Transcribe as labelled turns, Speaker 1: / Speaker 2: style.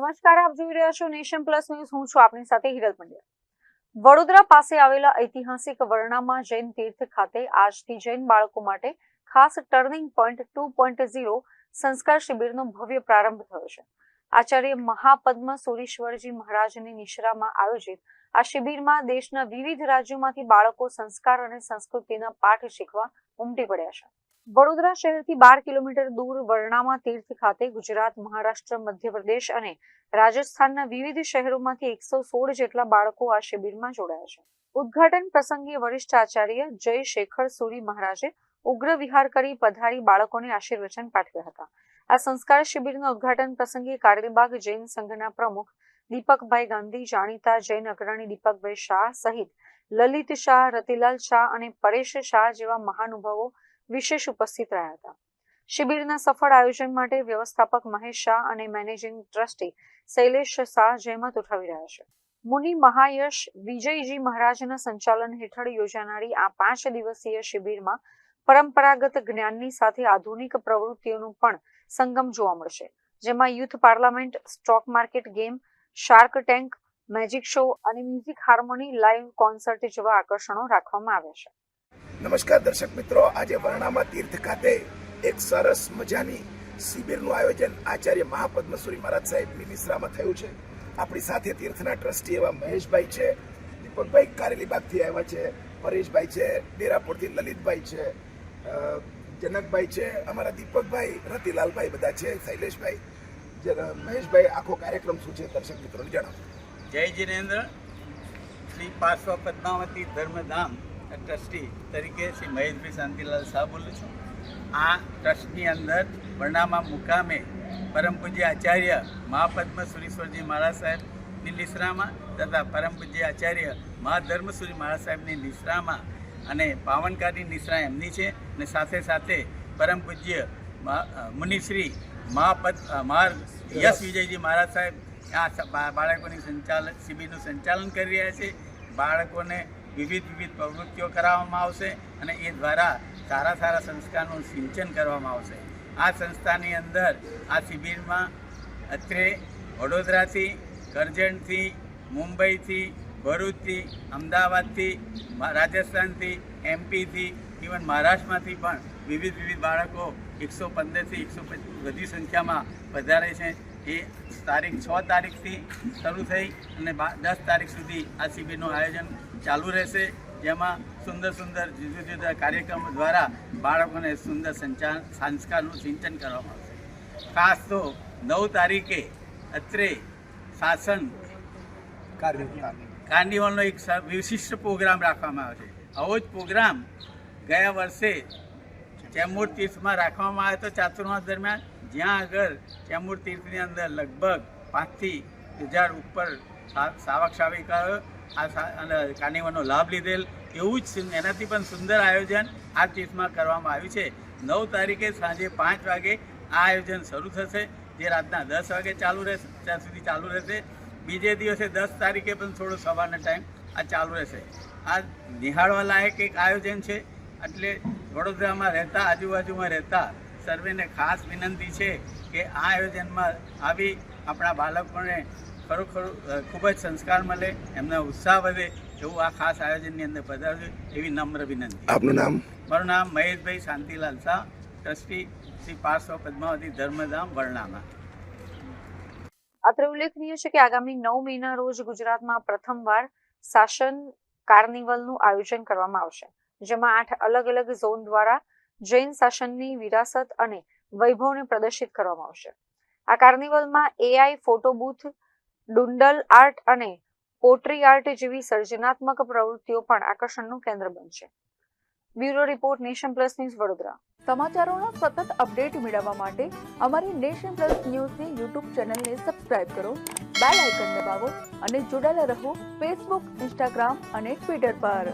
Speaker 1: નમસ્કાર, આપ જોઈ રહ્યા છો નેશન પ્લસ ન્યૂઝ. હું છું આપની સાથે હિરલ પંડ્યા. વડોદરા પાસે આવેલા ઐતિહાસિક વર્ણામાં જૈન તીર્થ ખાતે આજથી જૈન બાળકો માટે ખાસ ટર્નિંગ પોઈન્ટ 2.0 સંસ્કાર શિબિરનો ભવ્ય પ્રારંભ થયો છે. આચાર્ય મહાપદ્મ સુરીશ્વરજી મહારાજની નિશ્રામાં આયોજિત આ શિબિરમાં દેશના વિવિધ રાજ્યોમાંથી બાળકો સંસ્કાર અને સંસ્કૃતિના પાઠ શીખવા ઉમટી પડ્યા છે. વડોદરા શહેરથી 12 કિલોમીટર દૂર વર્ણામાં તીર્થ ખાતે ગુજરાત, મહારાષ્ટ્ર, મધ્યપ્રદેશ અને રાજસ્થાનના વિવિધ શહેરોમાંથી 116 જેટલા બાળકો આ શિબિરમાં જોડાયા છે. ઉદ્ઘાટન પ્રસંગે વરિષ્ઠ આચાર્ય જય શેખર સુરી મહારાજે ઉગ્ર વિહાર કરી પધારી બાળકોને આશીર્વચન પાઠવ્યા હતા. આ સંસ્કાર શિબિરના ઉદ્ઘાટન પ્રસંગે કારેલીબાગ જૈન સંઘના પ્રમુખ દીપકભાઈ ગાંધી, જાણીતા જૈન અગ્રણી દીપકભાઈ શાહ સહિત લલિત શાહ, રતિલાલ શાહ અને પરેશ શાહ જેવા મહાનુભાવો વિશેષ ઉપસ્થિત રહ્યા હતા. શિબિરના સફળ આયોજન માટે વ્યવસ્થાપક મહેશ શાહ અને મેનેજિંગ ટ્રસ્ટી શૈલેષ શાહ જહેમત ઉઠાવી રહ્યા છે. મુનિ મહાયશ વિજયજી મહારાજના સંચાલન હેઠળ યોજાનારી આ 5 દિવસીય શિબિરમાં પરંપરાગત જ્ઞાનની સાથે આધુનિક પ્રવૃત્તિઓનું પણ સંગમ જોવા મળશે, જેમાં youth parliament, stock market game, shark tank, magic show અને મ્યુઝિક હાર્મોની લાઇવ કોન્સર્ટ જેવા આકર્ષણો રાખવામાં આવ્યા છે.
Speaker 2: નમસ્કાર દર્શક મિત્રો, આજે વર્ણામાં તીર્થ ખાતે એક સરસ મજાની શિબિરનું આયોજન આચાર્ય મહાપદ્મ સુરી મહારાજ સાહેબની નિશ્રામાં થયું છે. આપણી સાથે તીર્થના ટ્રસ્ટી એવા મહેશભાઈ છે, દીપકભાઈ કારેલીબાગથી આવ્યા છે, પરેશભાઈ છે, ડેરાપુરથી લલિતભાઈ છે, જનકભાઈ છે, અમારા દીપકભાઈ, રતિલાલભાઈ બધા છે, શૈલેષભાઈ. મહેશભાઈ, આખો કાર્યક્રમ શું છે દર્શક મિત્રોને જણાવો.
Speaker 3: જય જિનેન્દ્ર. શ્રી પાર્શ્વ પદ્માવતી ધર્મધામ ટ્રસ્ટી તરીકે શ્રી મહેશભાઈ શાંતિલાલ શાહ બોલું છું. આ ટ્રસ્ટની અંદર વર્ણામાં મુકામે પરમ પૂજ્ય આચાર્ય મહાપદ્મ સુરીશ્વરજી મહારાજ સાહેબની નિશ્રામાં તથા પરમ પૂજ્ય આચાર્ય મહાધર્મસુરી મહારાજ સાહેબની નિશ્રામાં અને પાવનકારી નિશ્રા એમની છે અને સાથે સાથે પરમ પૂજ્ય મુનિશ્રી યશ વિજયજી મહારાજ સાહેબ આ બાળકોની શિબિરનું સંચાલન કરી રહ્યા છે. બાળકોને વિવિધ પ્રવૃત્તિઓ કરાવવામાં આવશે અને એ દ્વારા સારા સંસ્કારનું સિંચન કરવામાં આવશે. આ સંસ્થાની અંદર આ શિબિરમાં અત્રે વડોદરાથી, કરજણથી, મુંબઈથી, ભરૂચથી, અમદાવાદથી, રાજસ્થાનથી, એમપીથી, ઇવન મહારાષ્ટ્રમાંથી પણ વિવિધ બાળકો 115થી 125 વધુ સંખ્યામાં પધારે છે. એ તારીખ 6 તારીખથી શરૂ થઈ અને 10 તારીખ સુધી આ શિબિરનું આયોજન ચાલુ રહેશે, જેમાં સુંદર જુદા કાર્યક્રમો દ્વારા બાળકોને સુંદર સંસ્કારનું સિંચન કરવામાં આવશે. ખાસ તો 9 તારીખે અત્રે શાસન કાર્નિવલનો એક વિશિષ્ટ પ્રોગ્રામ રાખવામાં આવે છે. આવો જ પ્રોગ્રામ ગયા વર્ષે ચેમ્બૂર તીર્થમાં રાખવામાં આવ્યો હતો ચાતુર્માસ દરમિયાન, જ્યાં આગળ ચેમ્બૂર તીર્થની અંદર લગભગ 5 થી 1000 ઉપર સાવક સાવિકાઓ આ કાર્નિવલનો લાભ લીધેલ. એવું જ એનાથી પણ સુંદર આયોજન આ તીર્થમાં કરવામાં આવ્યું છે. 9 તારીખે સાંજે 5 વાગે આ આયોજન શરૂ થશે, જે રાતના 10 વાગે ચાલુ રહેશે, ત્યાં સુધી ચાલુ રહેશે. બીજે દિવસે 10 તારીખે પણ થોડો સવારનો ટાઈમ આ ચાલુ રહેશે. આ નિહાળવા લાયક એક આયોજન છે. એટલે વડોદરામાં રહેતા, આજુબાજુમાં રહેતા સર્વેને ખાસ વિનંતી છે કે આ આયોજનમાં આવી આપણા બાળકોને ખરેખર ખૂબ જ સંસ્કાર મળે, એમનો ઉત્સાહ વધે એવું આ ખાસ આયોજનની અંદર પધારશે એવી નમ્ર વિનંતી.
Speaker 2: આપનું નામ?
Speaker 3: મારું નામ મહેશભાઈ શાંતિલાલ શાહ, ટ્રસ્ટી શ્રી પાર્શ્વ પદ્માવતી ધર્મધામ વર્ણામાં.
Speaker 1: અત્રે ઉલ્લેખનીય છે કે આગામી 9 મેના રોજ ગુજરાતમાં પ્રથમવાર શાસન કાર્નિવલનું આયોજન કરવામાં આવશે, જેમાં 8 અલગ ઝોન દ્વારા જૈન શાસનની વિરાસત અને વૈભવને પ્રદર્શિત કરવામાં આવશે. આ કાર્નિવલમાં AI photo booth, doodle art અને પોટ્રી આર્ટ જેવી સર્જનાત્મક પ્રવૃત્તિઓ પણ આકર્ષણનું કેન્દ્ર બનશે. Bureau report, nation plus news, Vadodara.
Speaker 4: સમાચારોનો સતત અપડેટ મેળવવા માટે અમારી નેશન પ્લસ ન્યૂઝની યુટ્યુબ ચેનલને સબસ્ક્રાઇબ કરો, બેલ આઇકન દબાવો અને જોડાયેલા રહો ફેસબુક, ઇન્સ્ટાગ્રામ અને ટ્વિટર પર.